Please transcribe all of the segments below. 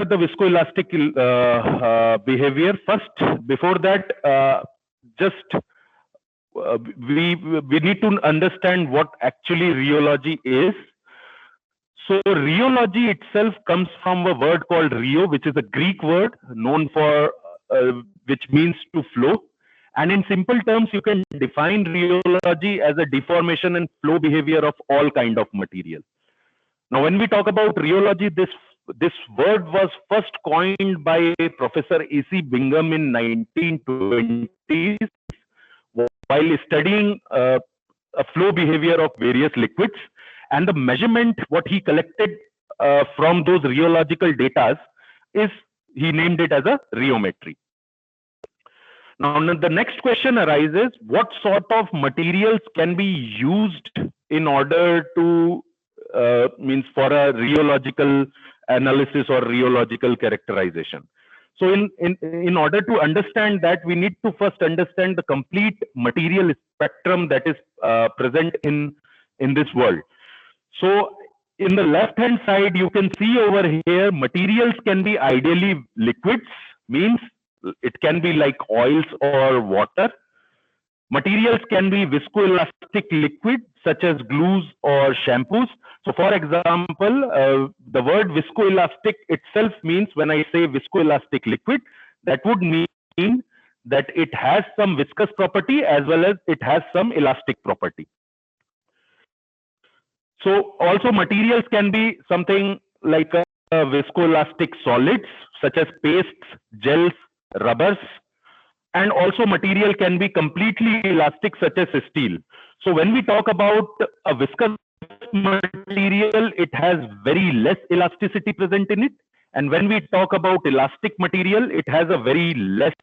the viscoelastic behavior. First, before that, we need to understand what actually rheology is. So rheology itself comes from a word called rheo, which is a Greek word known for which means to flow. And in simple terms, you can define rheology as a deformation and flow behavior of all kind of material. Now, when we talk about rheology, this word was first coined by Professor A.C. Bingham in 1920s while studying a flow behavior of various liquids, and the measurement what he collected from those rheological data is he named it as a rheometry. Now the next question arises: what sort of materials can be used in order to means for a rheological analysis or rheological characterization? So in order to understand that, we need to first understand the complete material spectrum that is present in this world. So in the left hand side, you can see over here, materials can be ideally liquids, means it can be like oils or water. Materials can be viscoelastic liquid, such as glues or shampoos. So for example, the word viscoelastic itself means, when I say viscoelastic liquid, that would mean that it has some viscous property as well as it has some elastic property. So also materials can be something like viscoelastic solids, such as pastes, gels, rubbers. And also material can be completely elastic, such as steel. So when we talk about a viscous material, it has very less elasticity present in it. And when we talk about elastic material, it has a very less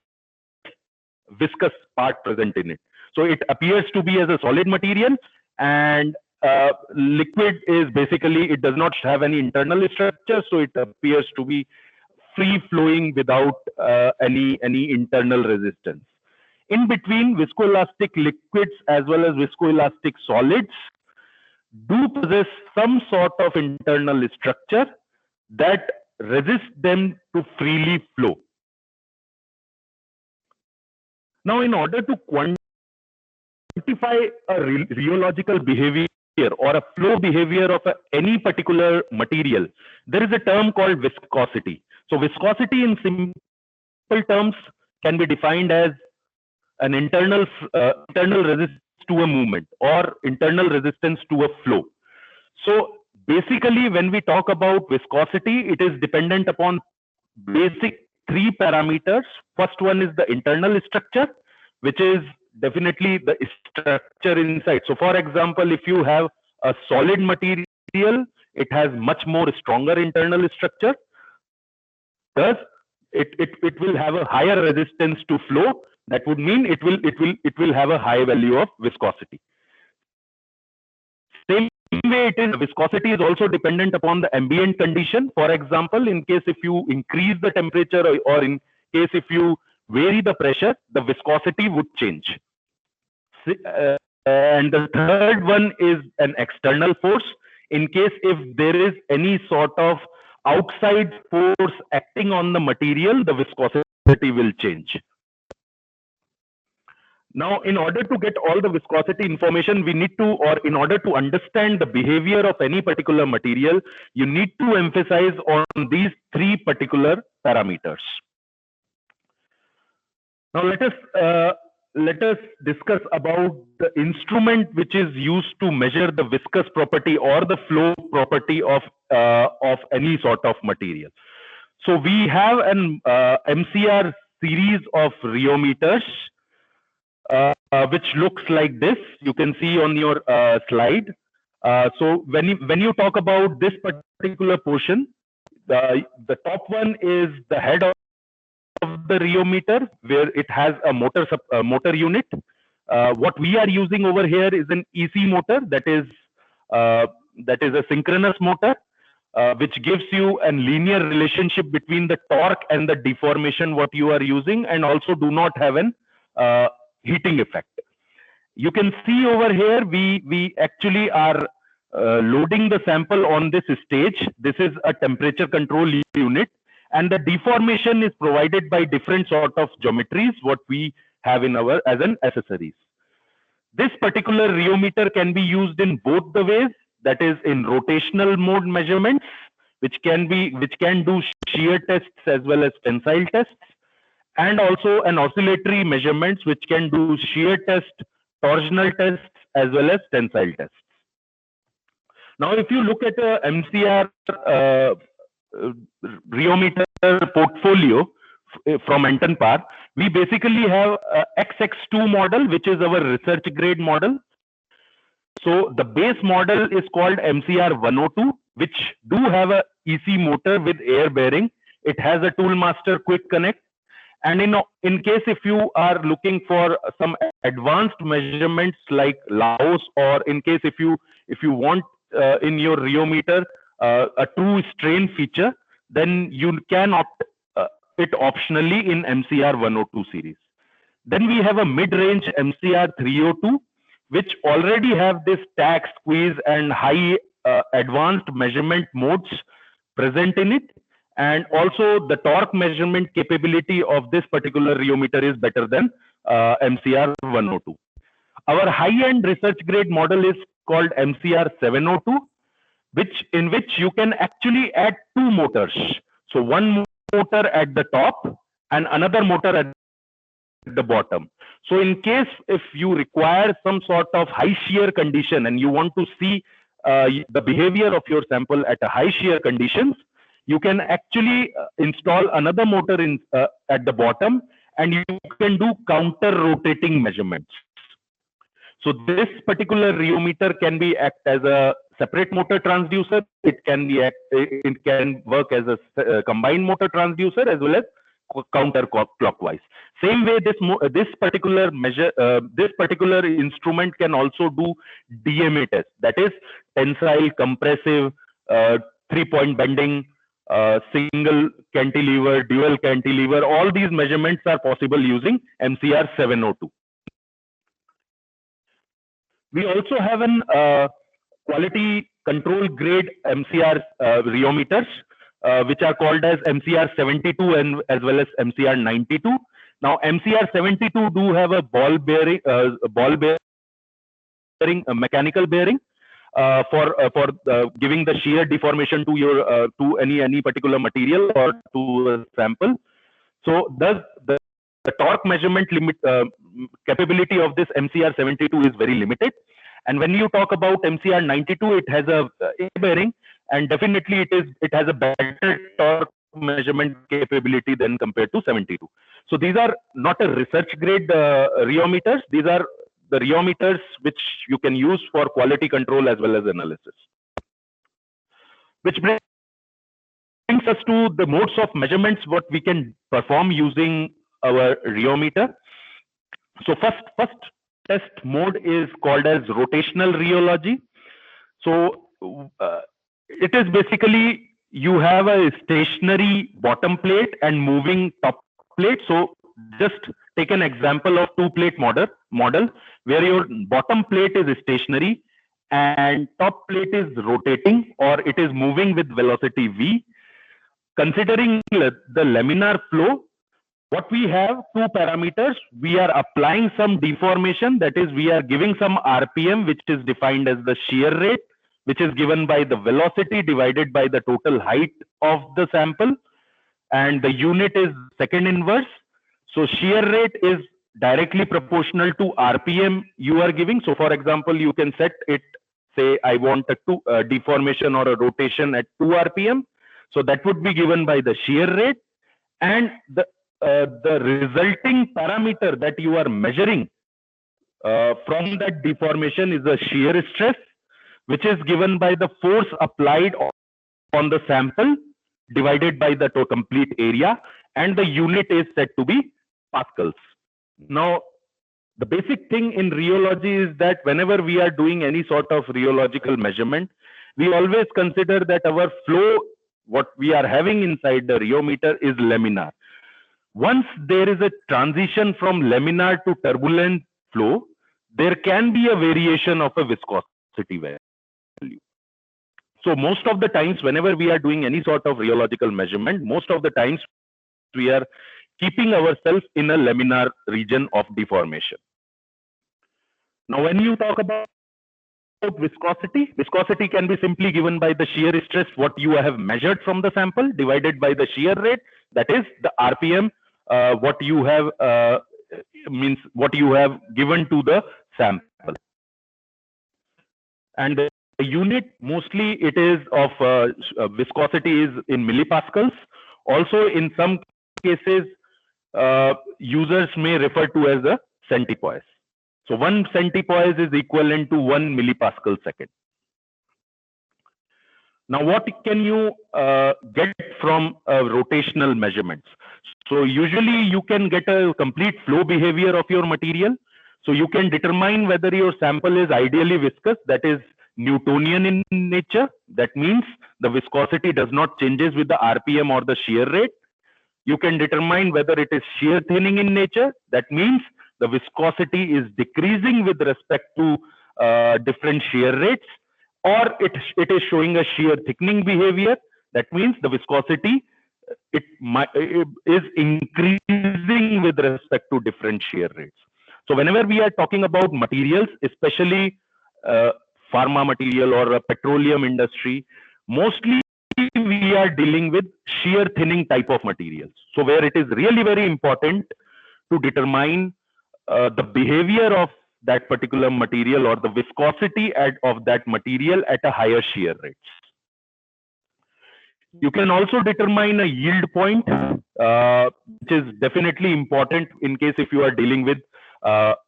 viscous part present in it. So it appears to be as a solid material, and liquid is basically, it does not have any internal structure, so it appears to be free flowing without any internal resistance. In between, viscoelastic liquids as well as viscoelastic solids do possess some sort of internal structure that resists them to freely flow. Now, in order to quantify a rheological behavior or a flow behavior of any particular material, there is a term called viscosity. So viscosity in simple terms can be defined as an internal resistance to a movement or internal resistance to a flow. So basically, when we talk about viscosity, it is dependent upon basic three parameters. First one is the internal structure, which is definitely the structure inside. So for example, if you have a solid material, it has much more stronger internal structure. Thus, it will have a higher resistance to flow. That would mean it will have a high value of viscosity. Same way, viscosity is also dependent upon the ambient condition. For example, in case if you increase the temperature or in case if you vary the pressure, the viscosity would change. And the third one is an external force. In case if there is any sort of outside force acting on the material, the viscosity will change. Now, in order to get all the viscosity information, we need to, or in order to understand the behavior of any particular material, you need to emphasize on these three particular parameters. Now, let us discuss about the instrument which is used to measure the viscous property or the flow property of any sort of material. So we have an MCR series of rheometers, which looks like this. You can see on your slide. So when you talk about this particular portion, the top one is the head of the rheometer, where it has a motor unit. What we are using over here is an EC motor, that is a synchronous motor, which gives you a linear relationship between the torque and the deformation what you are using, and also do not have an heating effect. You can see over here, we actually are loading the sample on this stage. This is a temperature control unit, and the deformation is provided by different sort of geometries what we have in our as an accessories. This particular rheometer can be used in both the ways, that is in rotational mode measurements, which can do shear tests as well as tensile tests, and also an oscillatory measurements which can do shear test, torsional tests as well as tensile tests. Now, if you look at a MCR rheometer portfolio from Anton Paar, we basically have a XX2 model, which is our research grade model. So the base model is called MCR 102, which do have a EC motor with air bearing. It has a Toolmaster quick connect. And in case if you are looking for some advanced measurements like Laos, or in case if you want in your rheometer a true strain feature, then you can opt it optionally in MCR 102 series. Then we have a mid-range MCR 302, which already have this tag, squeeze, and high advanced measurement modes present in it. And also the torque measurement capability of this particular rheometer is better than MCR 102. Our high-end research grade model is called MCR 702, in which you can actually add two motors. So one motor at the top and another motor at the bottom. So in case if you require some sort of high shear condition and you want to see the behavior of your sample at a high shear conditions, you can actually install another motor in at the bottom, and you can do counter rotating measurements. So this particular rheometer can be act as a separate motor transducer. It can work as a combined motor transducer as well as counterclockwise. Same way, this particular instrument can also do DMA test, that is tensile, compressive, 3-point bending, single cantilever, dual cantilever. All these measurements are possible using MCR 702. We also have an quality control grade MCR rheometers, which are called as MCR 72 and as well as MCR 92. Now, MCR 72 do have a ball bearing, mechanical bearing for giving the shear deformation to your to any particular material or to a sample. So, the torque measurement limit capability of this MCR 72 is very limited. And when you talk about MCR 92, it has a bearing, and definitely it has a better torque measurement capability than compared to 72. So these are not a research grade rheometers. These are the rheometers which you can use for quality control as well as analysis. Which brings us to the modes of measurements what we can perform using our rheometer. So first test mode is called as rotational rheology. So it is basically you have a stationary bottom plate and moving top plate. So just take an example of two-plate model where your bottom plate is stationary and top plate is rotating, or it is moving with velocity v. Considering the laminar flow, what we have two parameters. We are applying some deformation, that is we are giving some RPM, which is defined as the shear rate, which is given by the velocity divided by the total height of the sample, and the unit is second inverse. So shear rate is directly proportional to RPM you are giving. So for example, you can set it, say I want a deformation or a rotation at 2 RPM. So that would be given by the shear rate, and the resulting parameter that you are measuring from that deformation is the shear stress, which is given by the force applied on the sample divided by the complete area, and the unit is said to be pascals. Now, the basic thing in rheology is that whenever we are doing any sort of rheological measurement, we always consider that our flow, what we are having inside the rheometer, is laminar. Once there is a transition from laminar to turbulent flow, there can be a variation of a viscosity value. So most of the times, whenever we are doing any sort of rheological measurement, most of the times we are keeping ourselves in a laminar region of deformation. Now, when you talk about viscosity, viscosity can be simply given by the shear stress, what you have measured from the sample, divided by the shear rate, that is the RPM, what you have means what you have given to the sample. And the unit mostly it is of viscosity is in millipascals. Also, in some cases, users may refer to as a centipoise. So 1 centipoise is equivalent to 1 millipascal second. Now, what can you get from rotational measurements? So usually you can get a complete flow behavior of your material. So you can determine whether your sample is ideally viscous, that is Newtonian in nature. That means the viscosity does not changes with the RPM or the shear rate. You can determine whether it is shear thinning in nature. That means the viscosity is decreasing with respect to different shear rates, or it is showing a shear thickening behavior. That means the viscosity it is increasing with respect to different shear rates. So whenever we are talking about materials, especially pharma material or a petroleum industry, mostly we are dealing with shear thinning type of materials. So where it is really very important to determine the behavior of that particular material or the viscosity of that material at a higher shear rates. You can also determine a yield point, which is definitely important in case if you are dealing with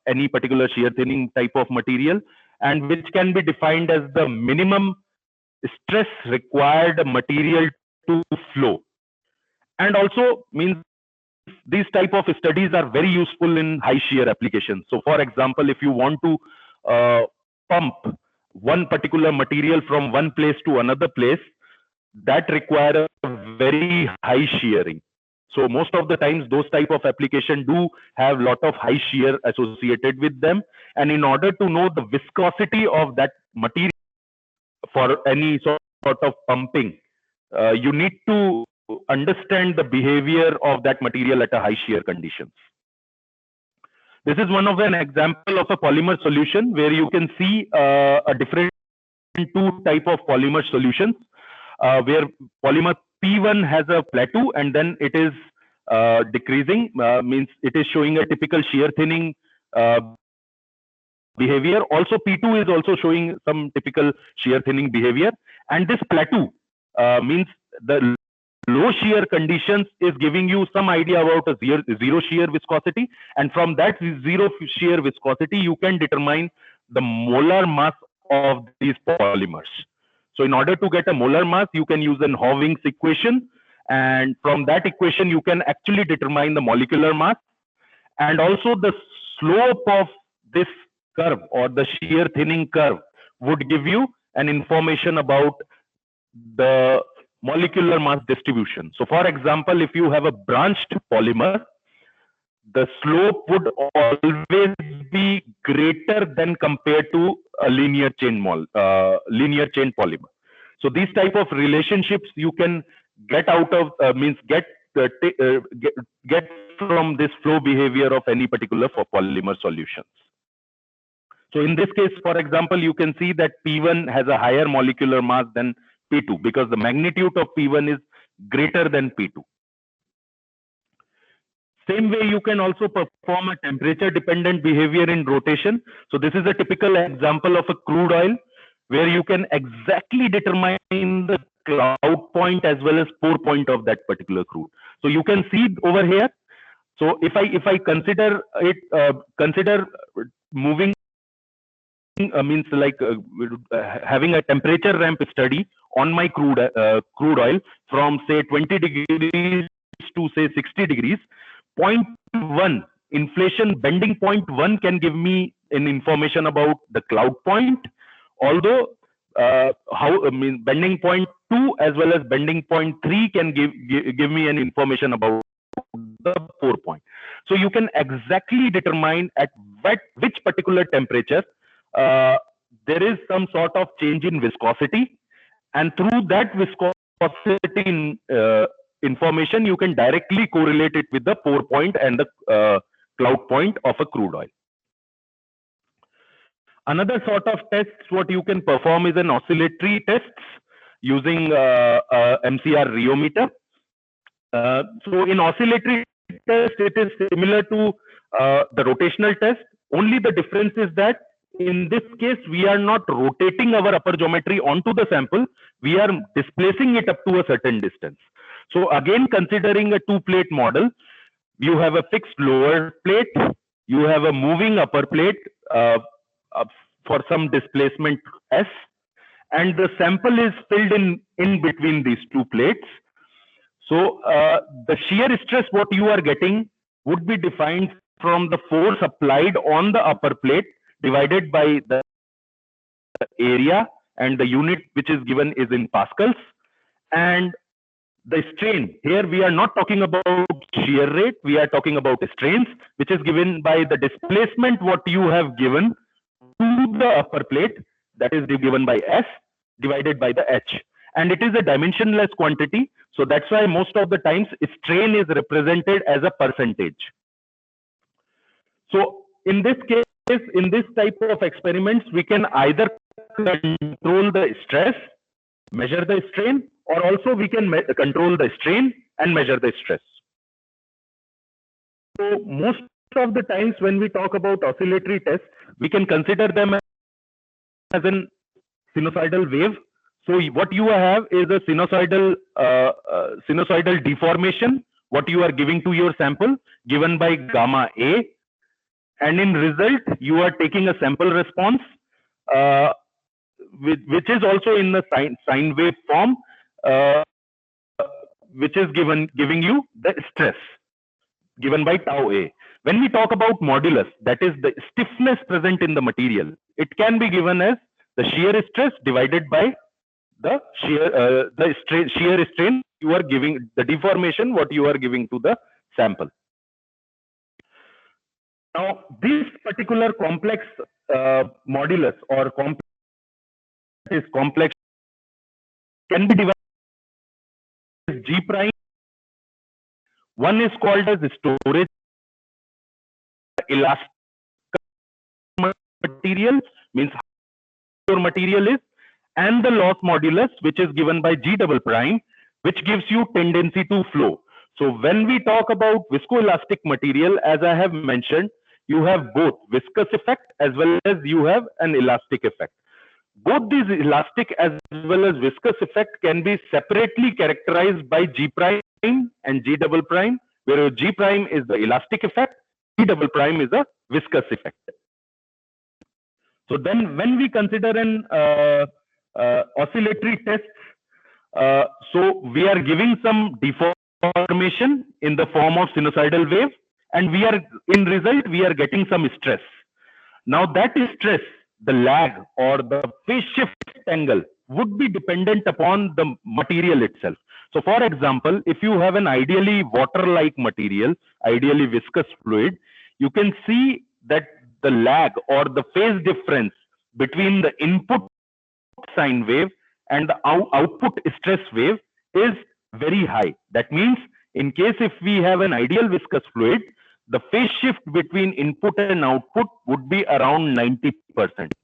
any particular shear thinning type of material, and which can be defined as the minimum stress required material to flow. And also means these type of studies are very useful in high shear applications. So for example, if you want to pump one particular material from one place to another place, that require a very high shearing. So most of the times those type of application do have lot of high shear associated with them. And in order to know the viscosity of that material for any sort of pumping, you need to understand the behavior of that material at a high shear conditions. This is one of an example of a polymer solution where you can see a different two type of polymer solutions, where polymer P1 has a plateau and then it is decreasing, means it is showing a typical shear thinning behavior. Also P2 is also showing some typical shear thinning behavior, and this plateau means the low shear conditions is giving you some idea about a zero shear viscosity, and from that zero shear viscosity you can determine the molar mass of these polymers. So in order to get a molar mass, you can use an Hawking's equation, and from that equation you can actually determine the molecular mass, and also the slope of this curve or the shear thinning curve would give you an information about the molecular mass distribution. So for example, if you have a branched polymer, the slope would always be greater than compared to a linear chain polymer. So these type of relationships you can get out of get from this flow behavior of any particular polymer solutions. So in this case, for example, you can see that P1 has a higher molecular mass than P2 because the magnitude of P1 is greater than P2. Same way, you can also perform a temperature dependent behavior in rotation. So this is a typical example of a crude oil where you can exactly determine the cloud point as well as pour point of that particular crude. So you can see over here. So if I consider it, consider moving means like having a temperature ramp study on my crude oil from say 20 degrees to say 60 degrees. 0.1 inflation bending 0.1 can give me an information about the cloud point, although bending 0.2 as well as bending 0.3 can give me an information about the pour point. So you can exactly determine at which particular temperature there is some sort of change in viscosity, and through that viscosity information, you can directly correlate it with the pour point and the cloud point of a crude oil. Another sort of tests what you can perform is an oscillatory tests using MCR rheometer. So in oscillatory test, it is similar to the rotational test. Only the difference is that in this case, we are not rotating our upper geometry onto the sample. We are displacing it up to a certain distance. So again, considering a two-plate model, you have a fixed lower plate, you have a moving upper plate for some displacement S, and the sample is filled in between these two plates. So the shear stress what you are getting would be defined from the force applied on the upper plate divided by the area, and the unit which is given is in pascals. And the strain, here we are not talking about shear rate, we are talking about strains, which is given by the displacement what you have given to the upper plate, that is given by S divided by the H. And it is a dimensionless quantity, so that's why most of the times strain is represented as a percentage. So in this case, in this type of experiments, we can either control the stress, measure the strain, or also we can control the strain and measure the stress. So most of the times when we talk about oscillatory tests, we can consider them as a sinusoidal wave. So what you have is a sinusoidal deformation, what you are giving to your sample, given by gamma A. And in result, you are taking a sample response, which is also in the sine wave form, which is giving you the stress given by tau A. When we talk about modulus, that is the stiffness present in the material, it can be given as the shear stress divided by the shear strain you are giving, the deformation what you are giving to the sample. Now, this particular complex modulus or complex can be divided as G prime. One is called as storage elastic material, means how your material is, and the loss modulus, which is given by G double prime, which gives you tendency to flow. So when we talk about viscoelastic material, as I have mentioned, you have both viscous effect as well as you have an elastic effect. Both these elastic as well as viscous effect can be separately characterized by G prime and G double prime, where G prime is the elastic effect, G double prime is a viscous effect. So then when we consider an oscillatory test, so we are giving some deformation in the form of sinusoidal wave, and we are in result we are getting some stress. Now that stress, the lag or the phase shift angle would be dependent upon the material itself. So for example, if you have an ideally water-like material, ideally viscous fluid, you can see that the lag or the phase difference between the input sine wave and the output stress wave is very high. That means in case if we have an ideal viscous fluid, the phase shift between input and output would be around 90%.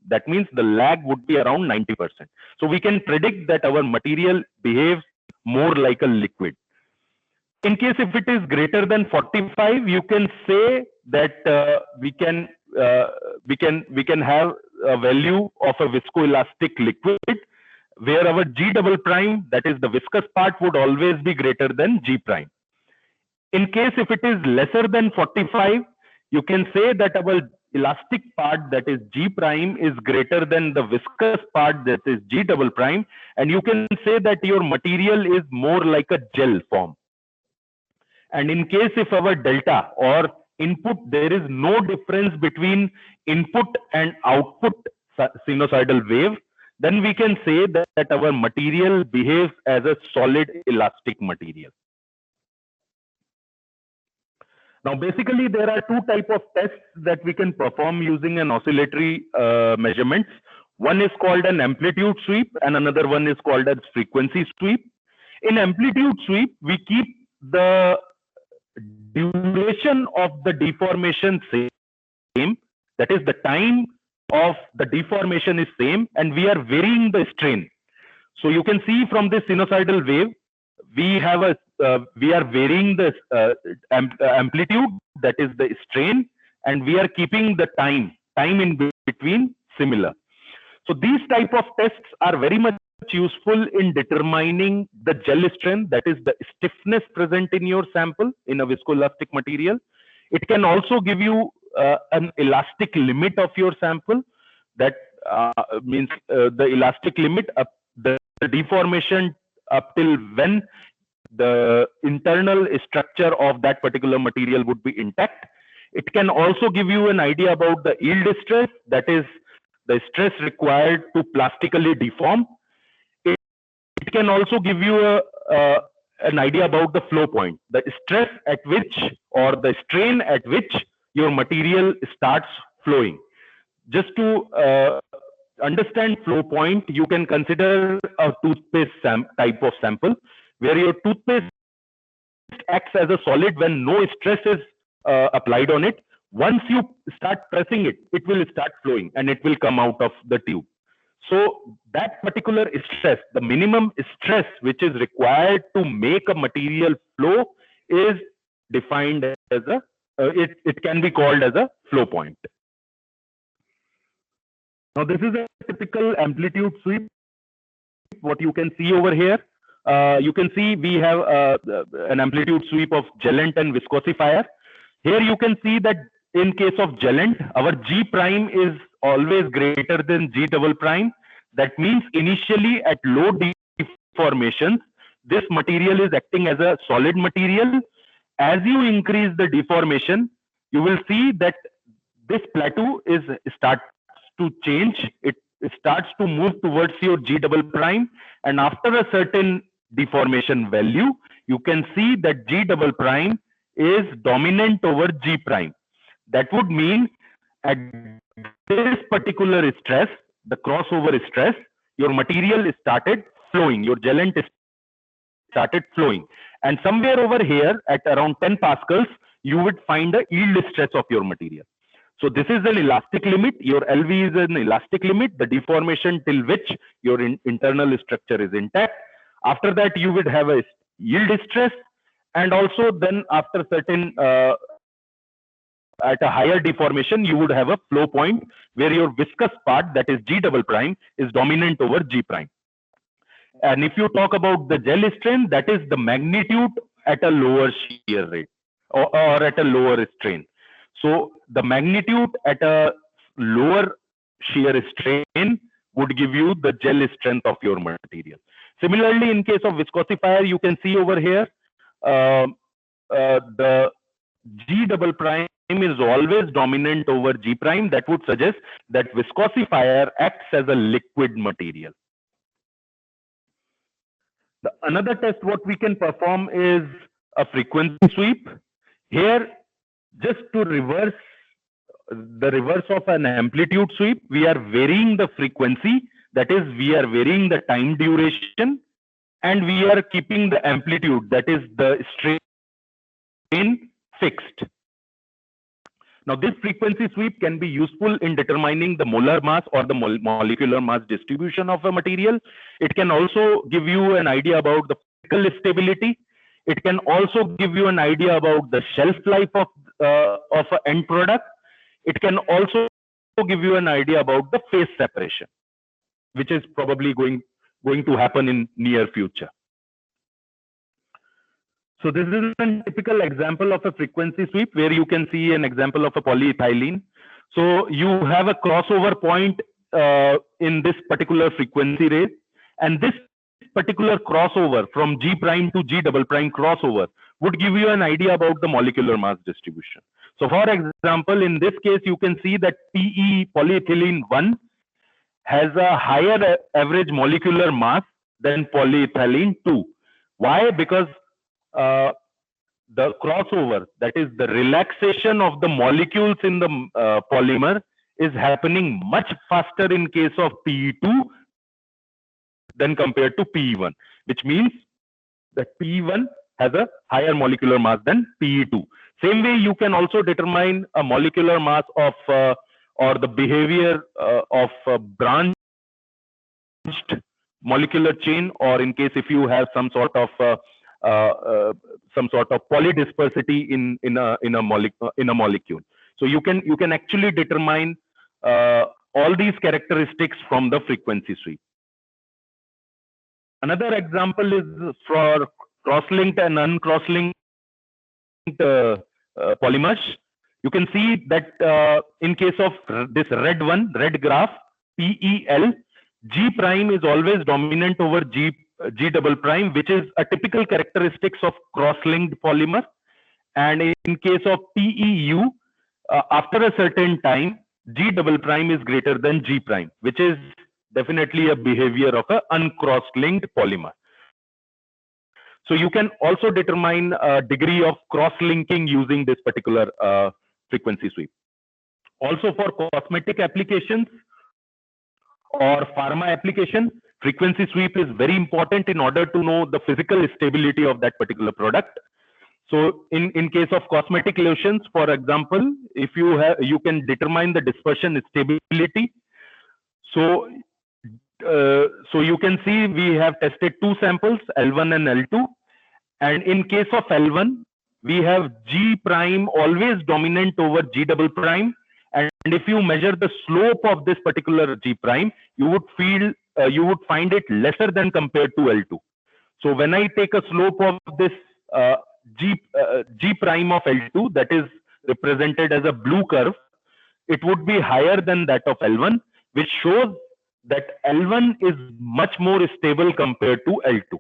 That means the lag would be around 90%. So we can predict that our material behaves more like a liquid. In case if it is greater than 45, you can say that we can have a value of a viscoelastic liquid, where our G double prime, that is the viscous part, would always be greater than G prime. In case if it is lesser than 45, you can say that our elastic part, that is G prime, is greater than the viscous part, that is G double prime, and you can say that your material is more like a gel form. And in case if our delta or input, there is no difference between input and output sinusoidal wave, then we can say that our material behaves as a solid elastic material. Now, basically, there are two types of tests that we can perform using an oscillatory measurements. One is called an amplitude sweep and another one is called as frequency sweep. In amplitude sweep, we keep the duration of the deformation same. That is, the time of the deformation is same, and we are varying the strain. So you can see from this sinusoidal wave, we are varying the amplitude, that is the strain, and we are keeping the time in between similar. So these type of tests are very much useful in determining the gel strength, that is the stiffness present in your sample in a viscoelastic material. It can also give you an elastic limit of your sample. That means the elastic limit of the deformation up till when the internal structure of that particular material would be intact. It can also give you an idea about the yield stress, that is the stress required to plastically deform. It can also give you an idea about the flow point, the stress at which or the strain at which your material starts flowing. Just to understand flow point, you can consider a toothpaste type of sample where your toothpaste acts as a solid when no stress is applied on it. Once you start pressing it, it will start flowing and it will come out of the tube. So that particular stress, the minimum stress which is required to make a material flow, is defined as it can be called as a flow point. Now this is a typical amplitude sweep. What you can see over here, you can see we have an amplitude sweep of gellant and viscosifier. Here you can see that in case of gellant, our G prime is always greater than G double prime. That means initially at low deformations, this material is acting as a solid material. As you increase the deformation, you will see that this plateau starts to change. It starts to move towards your G double prime, and after a certain deformation value, you can see that G double prime is dominant over G prime. That would mean at this particular stress, the crossover stress, your material started flowing, your gellant started flowing. And somewhere over here at around 10 pascals, you would find a yield stress of your material. So this is an elastic limit. Your LV is an elastic limit, the deformation till which your internal structure is intact. After that, you would have a yield stress, and also then after certain at a higher deformation, you would have a flow point where your viscous part, that is G double prime, is dominant over G prime. And if you talk about the gel strain, that is the magnitude at a lower shear rate or at a lower strain. So the magnitude at a lower shear strain would give you the gel strength of your material. Similarly, in case of viscosifier, you can see over here the G double prime is always dominant over G prime. That would suggest that viscosifier acts as a liquid material. Another test what we can perform is a frequency sweep. Here, just to reverse the reverse of an amplitude sweep, we are varying the frequency. That is, we are varying the time duration, and we are keeping the amplitude, that is the strain, fixed. Now, this frequency sweep can be useful in determining the molar mass or the molecular mass distribution of a material. It can also give you an idea about the physical stability. It can also give you an idea about the shelf life of an end product. It can also give you an idea about the phase separation, which is probably going to happen in near future. So this is a typical example of a frequency sweep where you can see an example of a polyethylene. So you have a crossover point in this particular frequency rate, and this particular crossover from G prime to G double prime crossover would give you an idea about the molecular mass distribution. So for example, in this case, you can see that PE polyethylene 1 has a higher average molecular mass than polyethylene 2. Why? Because the crossover, that is the relaxation of the molecules in the polymer, is happening much faster in case of PE2 than compared to PE1, which means that PE1 has a higher molecular mass than PE2. Same way, you can also determine a molecular mass of or the behavior of branched molecular chain, or in case if you have some sort of polydispersity in a molecule. So you can actually determine all these characteristics from the frequency sweep. Another example is for cross-linked and uncross-linked polymers. You can see that in case of this red graph, PEL, G prime is always dominant over G double prime, which is a typical characteristics of cross-linked polymer. And in case of PEU, after a certain time, G double prime is greater than G prime, which is definitely a behavior of an uncross-linked polymer. So you can also determine a degree of cross-linking using this particular frequency sweep. Also for cosmetic applications or pharma application, frequency sweep is very important in order to know the physical stability of that particular product. So in case of cosmetic lotions, for example, if you can determine the dispersion stability. So you can see we have tested two samples, L1 and L2. And in case of L1, we have G prime always dominant over G double prime. And if you measure the slope of this particular G prime, you would find it lesser than compared to L2. So when I take a slope of this G prime of L2, that is represented as a blue curve, it would be higher than that of L1, which shows that L1 is much more stable compared to L2.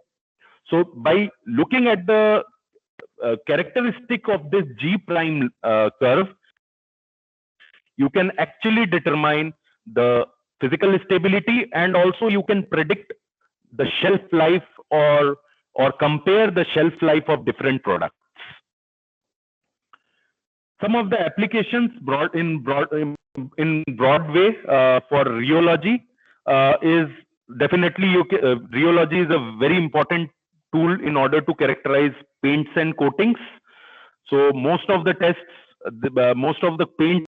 So by looking at the characteristic of this G prime curve, you can actually determine the physical stability, and also you can predict the shelf life or compare the shelf life of different products. Some of the applications in broad way for rheology is definitely rheology is a very important tool in order to characterize paints and coatings. So most of the tests, most of the paints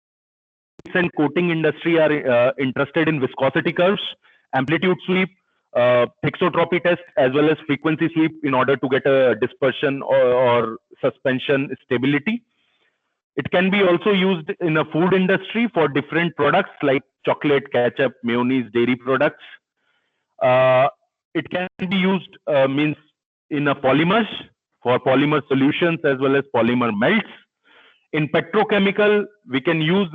and coating industry are interested in viscosity curves, amplitude sweep, thixotropy test, as well as frequency sweep in order to get a dispersion or suspension stability. It can be also used in a food industry for different products like chocolate, ketchup, mayonnaise, dairy products. It can be used in a polymers for polymer solutions as well as polymer melts. In petrochemical, we can use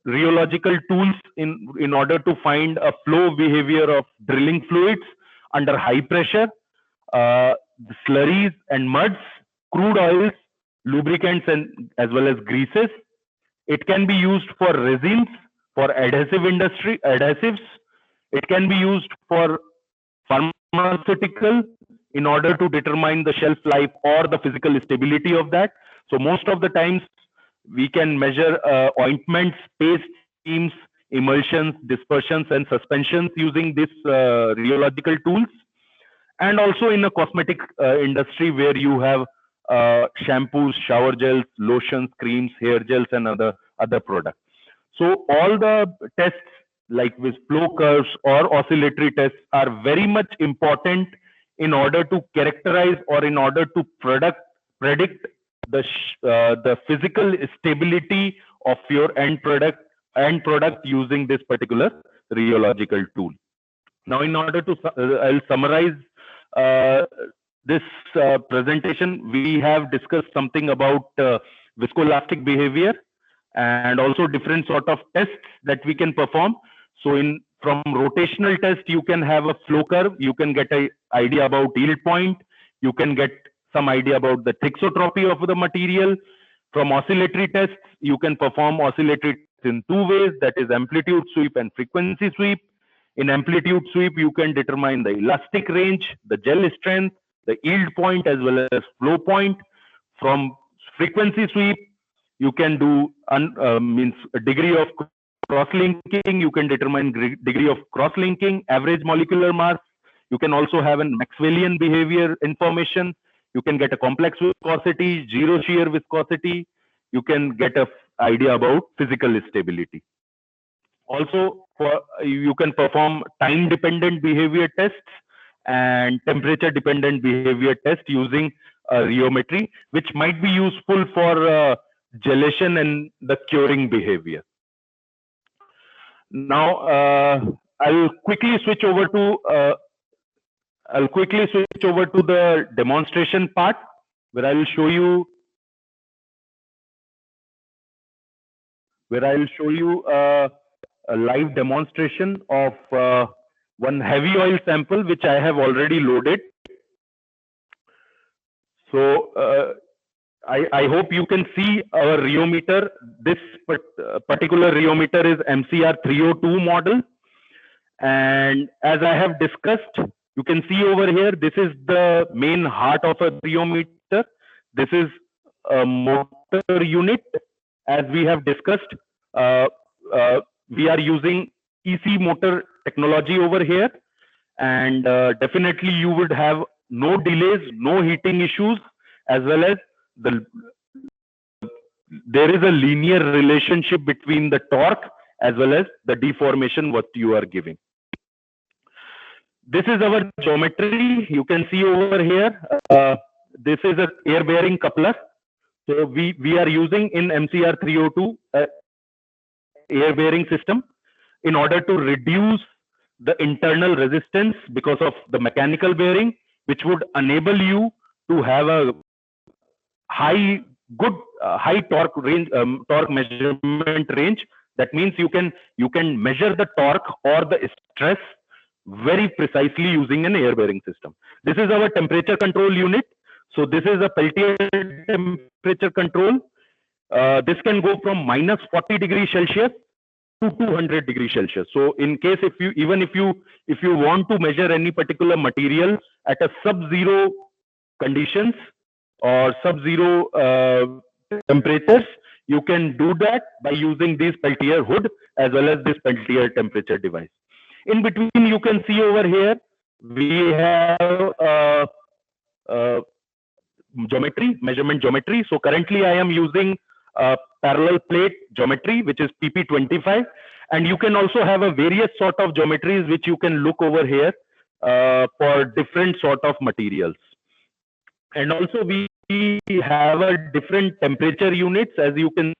rheological tools in order to find a flow behavior of drilling fluids under high pressure, slurries and muds, crude oils, lubricants, and as well as greases. It can be used for resins, for adhesives. It can be used for pharmaceutical in order to determine the shelf life or the physical stability of that. So most of the times we can measure ointments, paste, steams, emulsions, dispersions, and suspensions using these rheological tools. And also in the cosmetic industry, where you have shampoos, shower gels, lotions, creams, hair gels, and other products. So all the tests like with flow curves or oscillatory tests are very much important in order to characterize or in order to predict the physical stability of your end product using this particular rheological tool. Now, in order to I'll summarize this presentation, we have discussed something about viscoelastic behavior and also different sort of tests that we can perform. So from rotational test, you can have a flow curve, you can get an idea about yield point, you can get some idea about the thixotropy of the material. From oscillatory tests, you can perform oscillatory tests in two ways, that is amplitude sweep and frequency sweep. In amplitude sweep, you can determine the elastic range, the gel strength, the yield point, as well as flow point. From frequency sweep, you can do a degree of cross-linking, you can determine degree of cross-linking, average molecular mass. You can also have a Maxwellian behavior information. You can get a complex viscosity, zero shear viscosity. You can get a idea about physical stability. Also, you can perform time-dependent behavior tests and temperature-dependent behavior tests using rheometry, which might be useful for gelation and the curing behavior. Now, I'll quickly switch over to the demonstration part, where I will show you a live demonstration of one heavy oil sample which I have already loaded. So I hope you can see our rheometer. This particular rheometer is MCR 302 model. And as I have discussed, you can see over here, this is the main heart of a rheometer. This is a motor unit. As we have discussed, we are using EC motor technology over here. And definitely you would have no delays, no heating issues, as well as there is a linear relationship between the torque as well as the deformation what you are giving. This is our geometry. You can see over here, this is an air bearing coupler. So we are using in MCR 302 air bearing system in order to reduce the internal resistance because of the mechanical bearing, which would enable you to have a high torque range, torque measurement range. That means you can measure the torque or the stress very precisely using an air bearing system. This is our temperature control unit. So this is a Peltier temperature control. This can go from minus 40 degrees Celsius to 200 degrees Celsius. So in case if you want to measure any particular material at a sub-zero conditions or sub-zero temperatures, you can do that by using this Peltier hood as well as this Peltier temperature device. In between, you can see over here, we have measurement geometry. So currently I am using parallel plate geometry, which is PP25. And you can also have a various sort of geometries, which you can look over here for different sort of materials. And also we have a different temperature units. As you can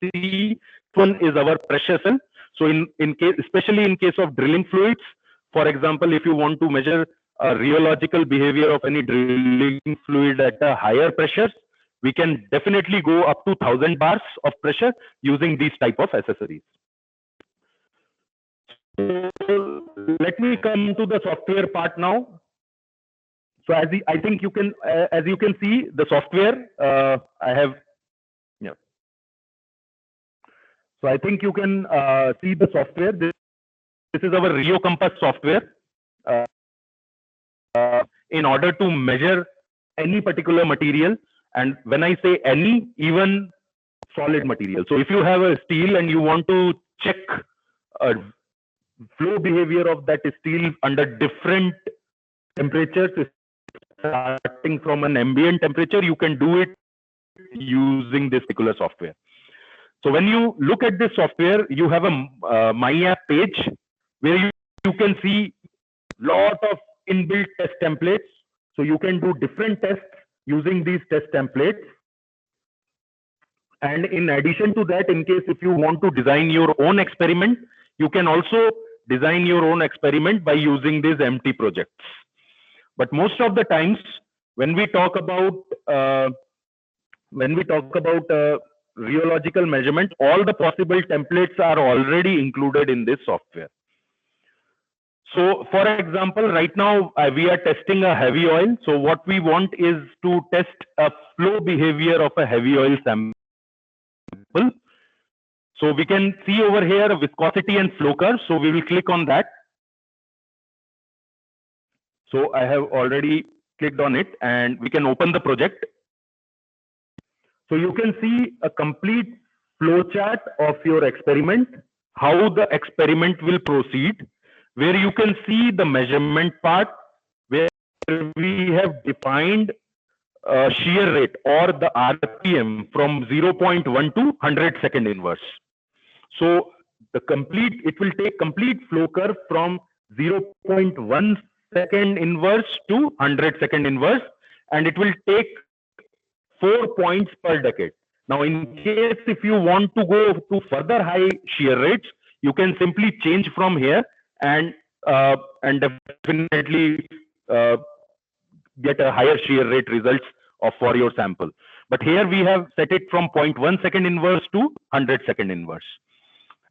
see, one is our pressure cell. So in case, especially in case of drilling fluids, for example, if you want to measure a rheological behavior of any drilling fluid at a higher pressures, we can definitely go up to 1000 bars of pressure using these type of accessories. So let me come to the software part now. So as you can see the software, I have, yeah. So I think you can see the software. This is our Rheo Compass software. In order to measure any particular material, and when I say any, even solid material. So if you have a steel and you want to check flow behavior of that steel under different temperatures, starting from an ambient temperature, you can do it using this particular software. So when you look at this software, you have a My App page where you can see lot of inbuilt test templates. So you can do different tests using these test templates. And in addition to that, in case if you want to design your own experiment, you can also design your own experiment by using these empty projects. But most of the times when we talk about rheological measurement, all the possible templates are already included in this software. So for example, right now we are testing a heavy oil. So what we want is to test a flow behavior of a heavy oil sample. So we can see over here a viscosity and flow curve. So we will click on that. So I have already clicked on it and we can open the project. So you can see a complete flow chart of your experiment. how the experiment will proceed, where you can see the measurement part, where we have defined shear rate or the RPM from 0.1 to 100 second inverse. So it will take complete flow curve from 0.1 second inverse to 100 second inverse, and it will take 4 points per decade. Now, in case if you want to go to further high shear rates, you can simply change from here and definitely uh, get a higher shear rate results for your sample. But here we have set it from 0.1 second inverse to 100 second inverse.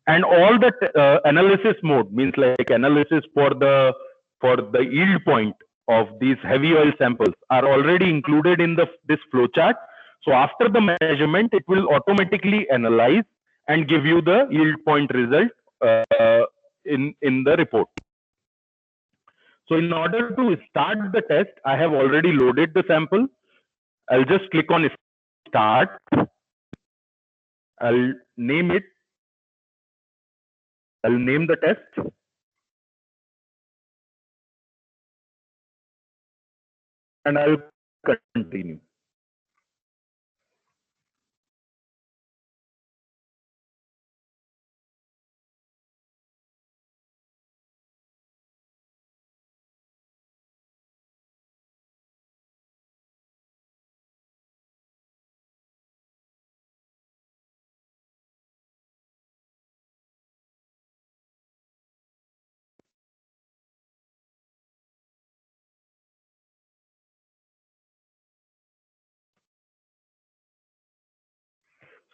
And all the analysis mode means like analysis for the yield point of these heavy oil samples are already included in this flow chart. So after the measurement, it will automatically analyze and give you the yield point result in the report. So in order to start the test, I have already loaded the sample. I'll just click on start. I'll name it. I'll name the test. And I'll continue.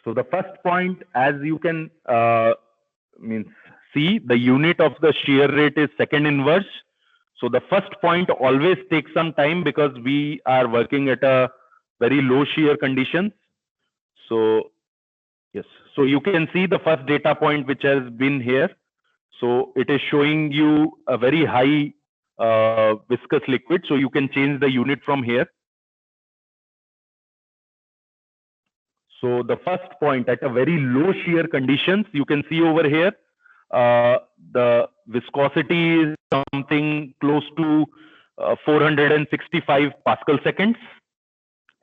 So the first point, as you can means see, the unit of the shear rate is second inverse. So the first point always takes some time because we are working at a very low shear conditions. So yes, so you can see the first data point which has been here. So it is showing you a very high viscous liquid. So you can change the unit from here. So the first point at a very low shear conditions, you can see over here, the viscosity is something close to 465 Pascal seconds.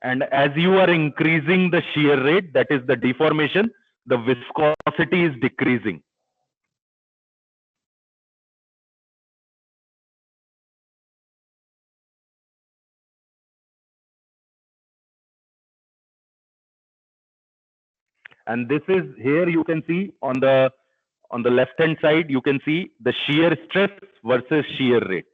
And as you are increasing the shear rate, that is the deformation, the viscosity is decreasing. And this is here you can see on the left hand side, you can see the shear stress versus shear rate.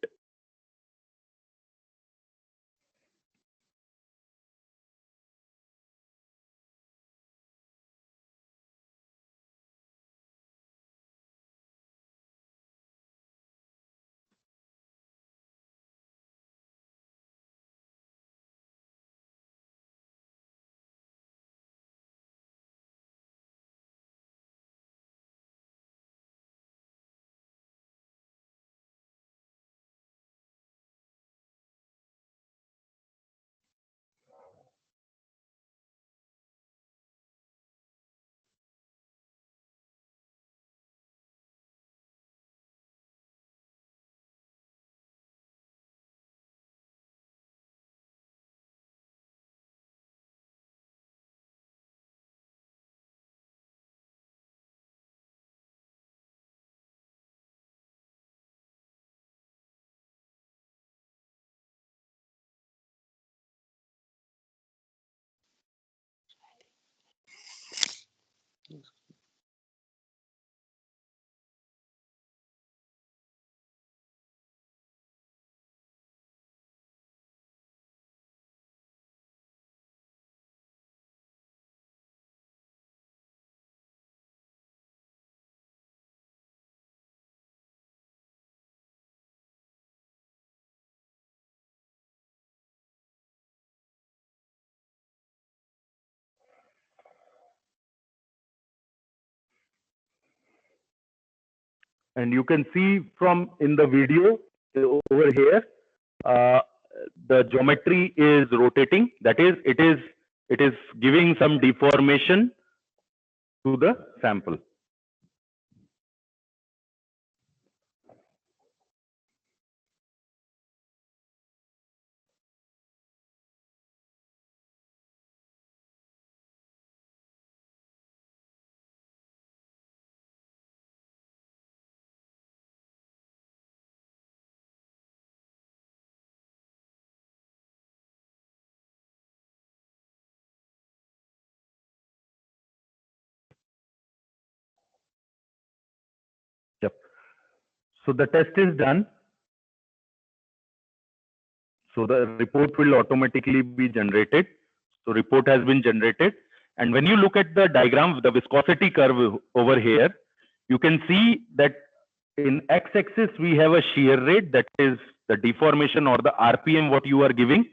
And you can see from in the video over here, the geometry is rotating. That is, it is giving some deformation to the sample. So the test is done. So the report will automatically be generated. So report has been generated. And when you look at the diagram, the viscosity curve over here, you can see that in x-axis, we have a shear rate, that is the deformation or the RPM what you are giving.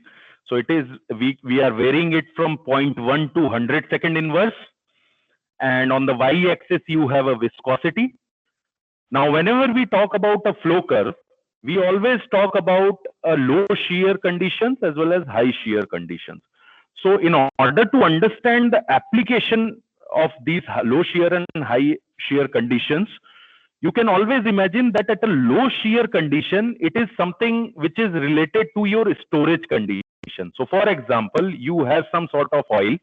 So it is, we are varying it from 0.1 to 100 second inverse. And on the y-axis, you have a viscosity. Now, whenever we talk about a flow curve, we always talk about low shear conditions as well as high shear conditions. So in order to understand the application of these low shear and high shear conditions, you can always imagine that at a low shear condition, it is something which is related to your storage condition. So for example, you have some sort of oil,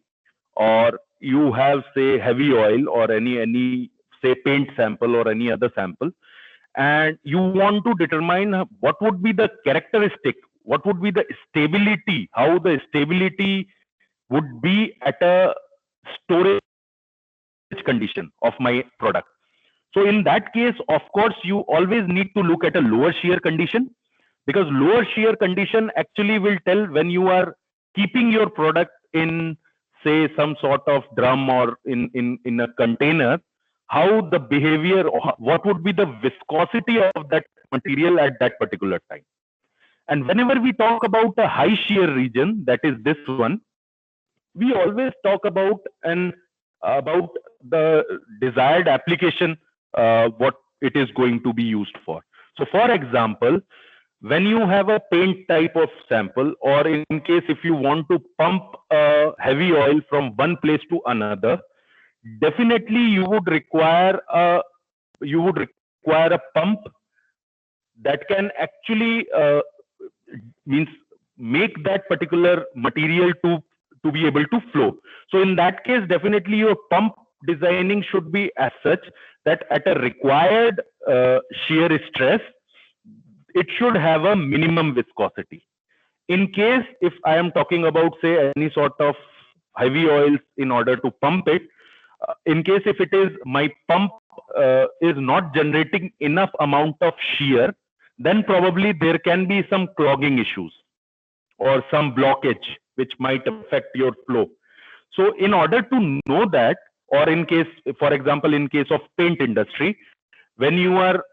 or you have, say, heavy oil, or any say paint sample or any other sample, and you want to determine what would be the characteristic, what would be the stability, how the stability would be at a storage condition of my product. So in that case, of course, you always need to look at a lower shear condition, because lower shear condition actually will tell when you are keeping your product in, say, some sort of drum or in a container, how the behavior, what would be the viscosity of that material at that particular time. And whenever we talk about a high shear region, that is this one, we always talk about the desired application, what it is going to be used for. So for example, when you have a paint type of sample, or in case if you want to pump heavy oil from one place to another, definitely you would require a pump that can actually means make that particular material to be able to flow. So in that case, definitely your pump designing should be as such that at a required shear stress, it should have a minimum viscosity. In case if I am talking about, say, any sort of heavy oils in order to pump it, in case if it is my pump is not generating enough amount of shear, then probably there can be some clogging issues or some blockage which might affect your flow. So in order to know that, or in case, for example, in case of paint industry, when you are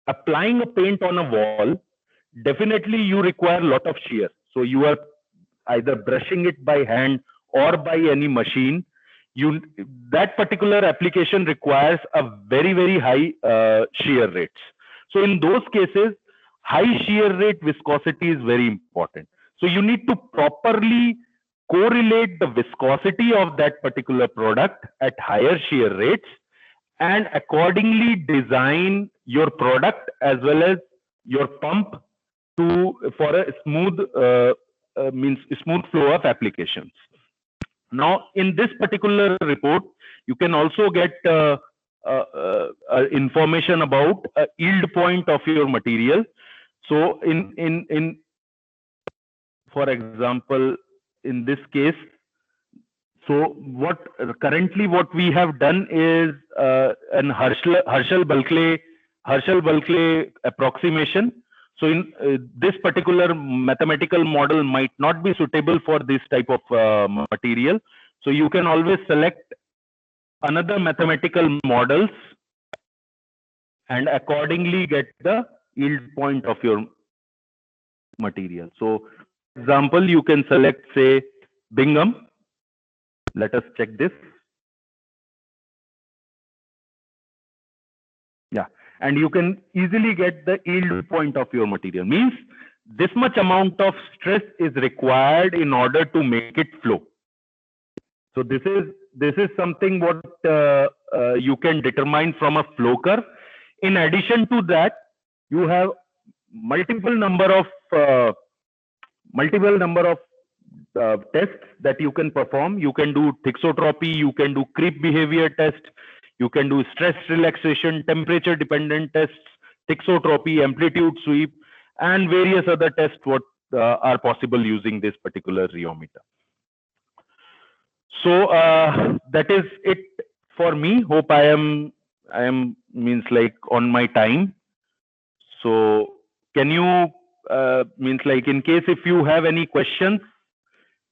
applying a paint on a wall, definitely you require a lot of shear. So you are either brushing it by hand or by any machine. That particular application requires a very high shear rates. So in those cases, high shear rate viscosity is very important. So you need to properly correlate the viscosity of that particular product at higher shear rates, and accordingly design your product as well as your pump for a smooth smooth flow of applications. Now, in this particular report, you can also get information about yield point of your material. So, for example, in this case, so currently what we have done is an Herschel-Bulkley approximation. So in this particular mathematical model might not be suitable for this type of material. So you can always select another mathematical models and accordingly get the yield point of your material. So for example, you can select, say, Bingham. Let us check this. Yeah, and you can easily get the yield point of your material. Means this much amount of stress is required in order to make it flow. So this is something what you can determine from a flow curve. In addition to that, you have multiple number of tests that you can perform. You can do thixotropy, you can do creep behavior test, you can do stress relaxation, temperature dependent tests, thixotropy, amplitude sweep, and various other tests what are possible using this particular rheometer. So that is it for me. Hope I am I am means like on my time. So can you means like in case if you have any questions,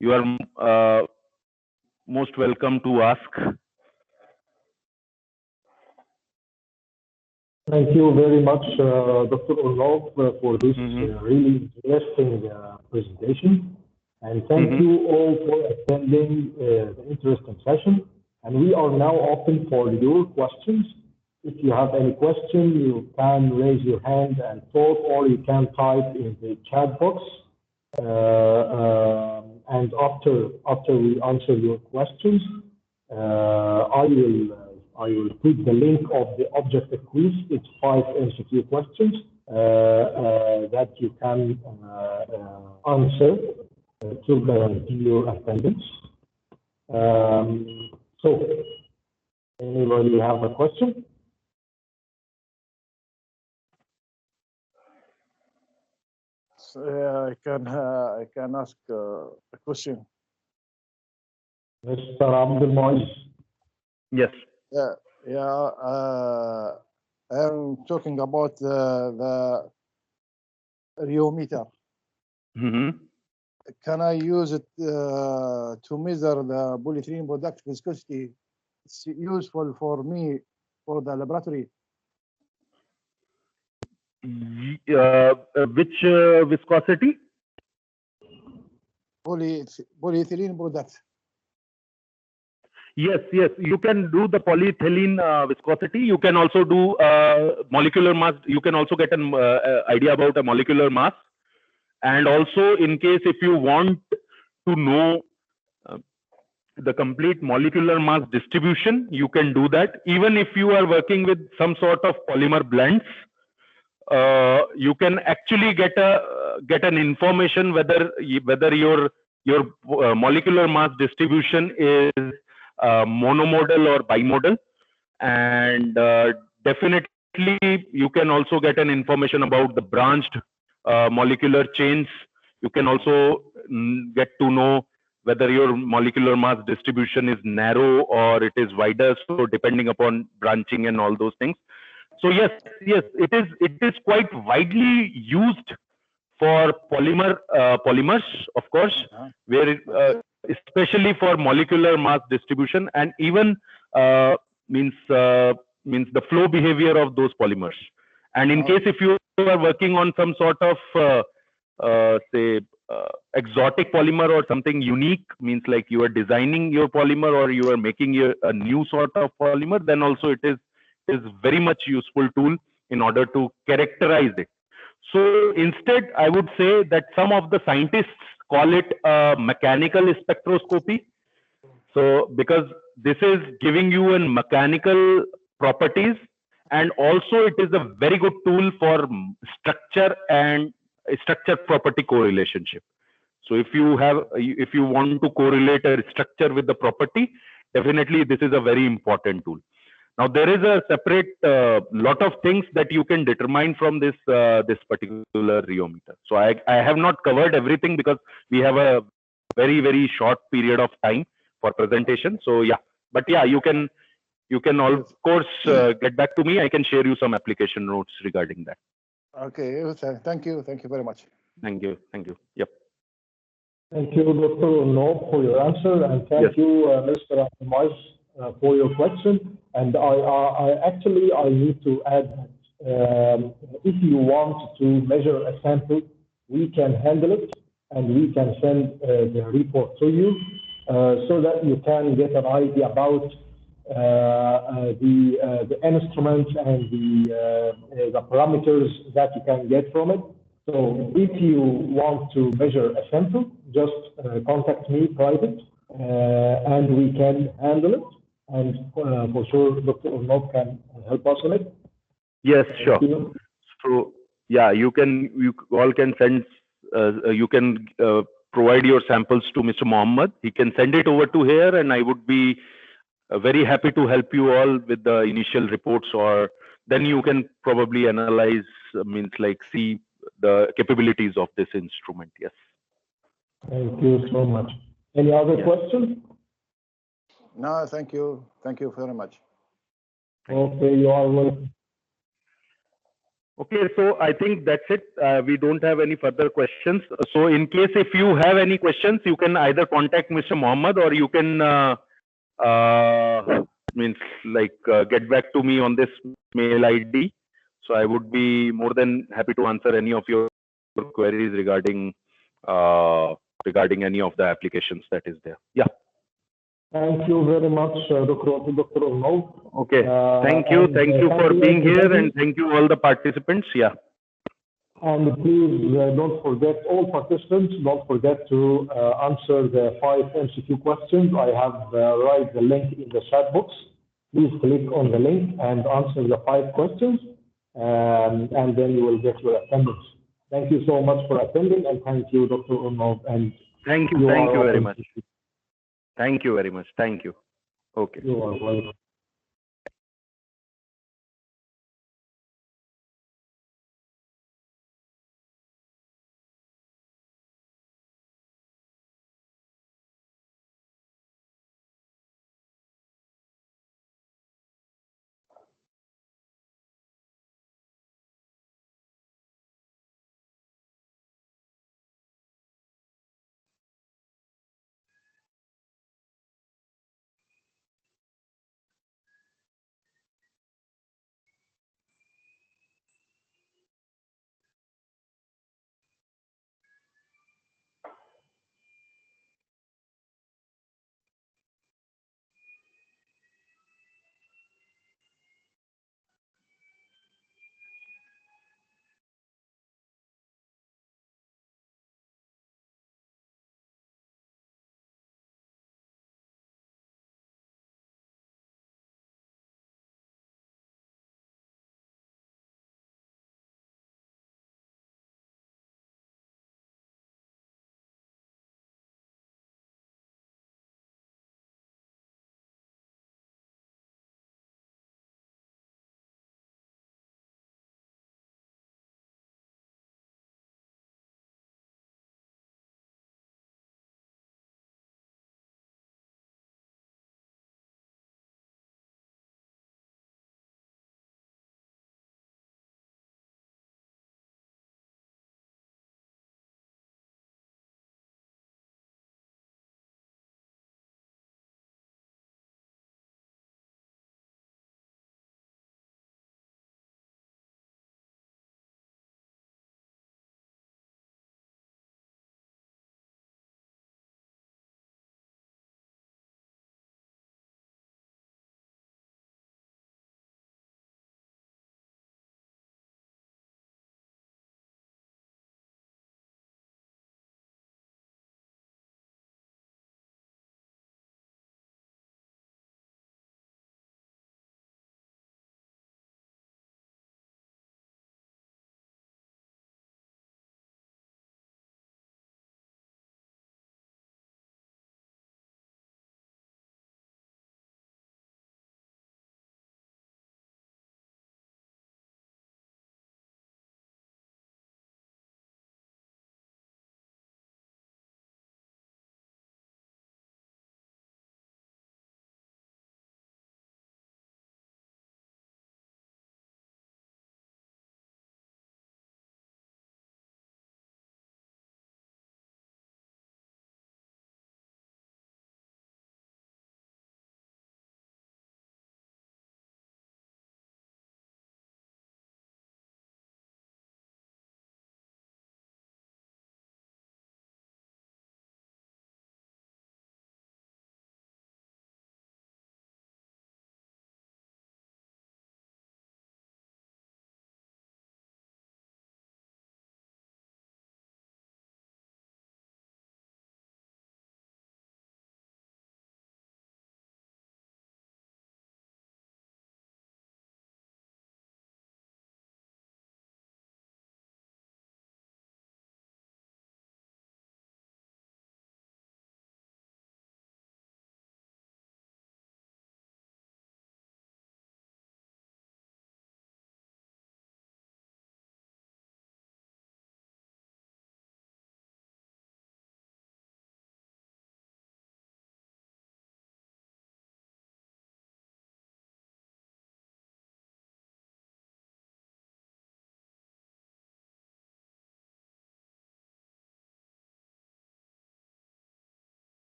you are most welcome to ask. Thank you very much, Dr. Orlov, for this really interesting presentation. And thank you all for attending the interesting session. And we are now open for your questions. If you have any question, you can raise your hand and talk, or you can type in the chat box. And after we answer your questions, I will put the link of the objective quiz. It's 5 MCQ questions that you can answer to guarantee your attendance. So, anybody have a question? I can ask a question. Mr. Abdul. Yes. I'm talking about the rheometer. Can I use it to measure the polyethylene product viscosity? It's useful for me for the laboratory. Which viscosity? Polyethylene product. Yes, you can do the polyethylene viscosity. You can also do molecular mass. You can also get an idea about a molecular mass. And also, in case if you want to know the complete molecular mass distribution, you can do that. Even if you are working with some sort of polymer blends, you can actually get an information whether your molecular mass distribution is monomodal or bimodal, and definitely you can also get an information about the branched molecular chains. You can also get to know whether your molecular mass distribution is narrow or it is wider, so depending upon branching and all those things. So yes, it is quite widely used for polymers, of course, where especially for molecular mass distribution, and even means the flow behavior of those polymers. And in case if you are working on some sort of say exotic polymer or something unique, means like you are designing your polymer or you are making a new sort of polymer, then also it is very much useful tool in order to characterize it. So instead, I would say that some of the scientists call it mechanical spectroscopy. So because this is giving you an mechanical properties, and also it is a very good tool for structure and structure property correlationship. So if you want to correlate a structure with the property, definitely this is a very important tool. Now there is a separate lot of things that you can determine from this particular rheometer. So I have not covered everything because we have a very short period of time for presentation. So yeah, but yeah, you can of course get back to me. I can share you some application notes regarding that. Okay, thank you very much. Thank you. Yep. Thank you, Dr. Orlov, for your answer, and thank you, Mr. Ahmad, for your question. And I need to add that if you want to measure a sample, we can handle it, and we can send the report to you so that you can get an idea about the instruments and the parameters that you can get from it. So if you want to measure a sample, just contact me private, and we can handle it. And for sure, Dr. Orlov can help us on it. Yes, sure. So yeah, you all can send. You can provide your samples to Mr. Mohammed. He can send it over to here, and I would be very happy to help you all with the initial reports, or then you can probably analyze, means like see the capabilities of this instrument. Yes. Thank you so much. Any other questions? No, thank you. Thank you very much. Okay, you are welcome. Okay, so I think that's it. We don't have any further questions. So in case if you have any questions, you can either contact Mr. Mohammed or you can get back to me on this mail ID. So I would be more than happy to answer any of your queries regarding any of the applications that is there. Yeah. Thank you very much, Dr. Arnaud. Okay. Thank you. Thank you for being here, and thank you all the participants. Yeah. And please don't forget, all participants, don't forget to answer the 5 MCQ questions. I have write the link in the chat box. Please click on the link and answer the 5 questions, and then you will get your attendance. Thank you so much for attending, and thank you, Dr. Arnaud. And thank you very much. Thank you very much. Thank you. Okay. You are welcome.